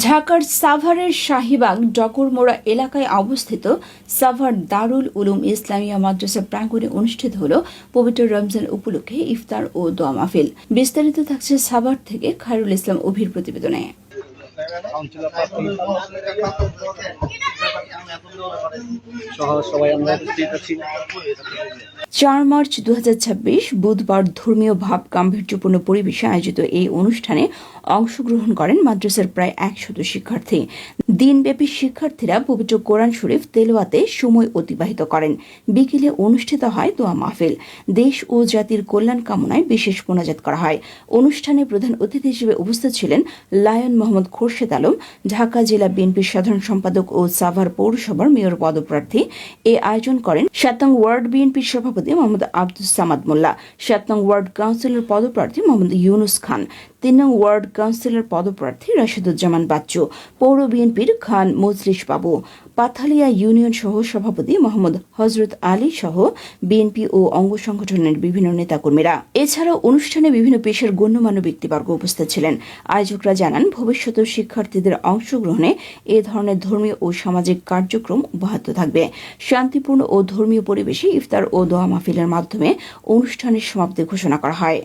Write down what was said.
ঢাকার সাভারের শাহীবাগ ডকরমোড়া এলাকায় অবস্থিত সাভার দারুল উলুম ইসলামিয়া মাদ্রাসা প্রাঙ্গণে অনুষ্ঠিত হল পবিত্র রমজান উপলক্ষে ইফতার ও দোয়া মাহফিল। বিস্তারিত থাকছে সাভার থেকে খায়রুল ইসলাম অভির প্রতিবেদনে। 4 মার্চ 2026 বুধবার ধর্মীয় ভাব গাম্ভীর্যপূর্ণ পরিবেশে আয়োজিত এই অনুষ্ঠানে অংশগ্রহণ করেন মাদ্রাসার প্রায় 100 শিক্ষার্থী। দিনব্যাপী শিক্ষার্থীরা পবিত্র কোরআন শরীফ তেলাওয়াতে সময় অতিবাহিত করেন। বিকেলে অনুষ্ঠিত হয় দোয়া মাহফিল। দেশ ও জাতির কল্যাণ কামনায় বিশেষ মোনাজাত করা হয়। অনুষ্ঠানে প্রধান অতিথি হিসেবে উপস্থিত ছিলেন লায়ন মোহাম্মদ খোরশেদ আলম, ঢাকা জেলা বিএনপির সাধারণ সম্পাদক ও সাভার পৌরসভার মেয়র পদপ্রার্থী। এ আয়োজন করেন 7 নং ওয়ার্ড বিএনপির সভাপতি মোহাম্মদ আব্দুস সামাদ মোল্লা, 7 নং ওয়ার্ড কাউন্সিলর পদপ্রার্থী মোহাম্মদ ইউনুস খান, 3 নং ওয়ার্ড কাউন্সিলর পদপ্রার্থী রাশেদুজ্জামান বাচ্চু, পৌর বিএনপির খান মজলিস বাবু, পাথালিয়া ইউনিয়ন সহ সভাপতি মোহাম্মদ হজরত আলী সহ বিএনপি ও অঙ্গ সংগঠনের বিভিন্ন নেতাকর্মীরা। এছাড়াও অনুষ্ঠানে বিভিন্ন পেশার গণ্যমান্য ব্যক্তিবর্গ উপস্থিত ছিলেন। আয়োজকরা জানান, ভবিষ্যতের শিক্ষার্থীদের অংশগ্রহণে এ ধরনের ধর্মীয় ও সামাজিক কার্যক্রম অব্যাহত থাকবে। শান্তিপূর্ণ ও ধর্মীয় পরিবেশে ইফতার ও দোয়া মাহফিলের মাধ্যমে অনুষ্ঠানের সমাপ্তি ঘোষণা করা হয়।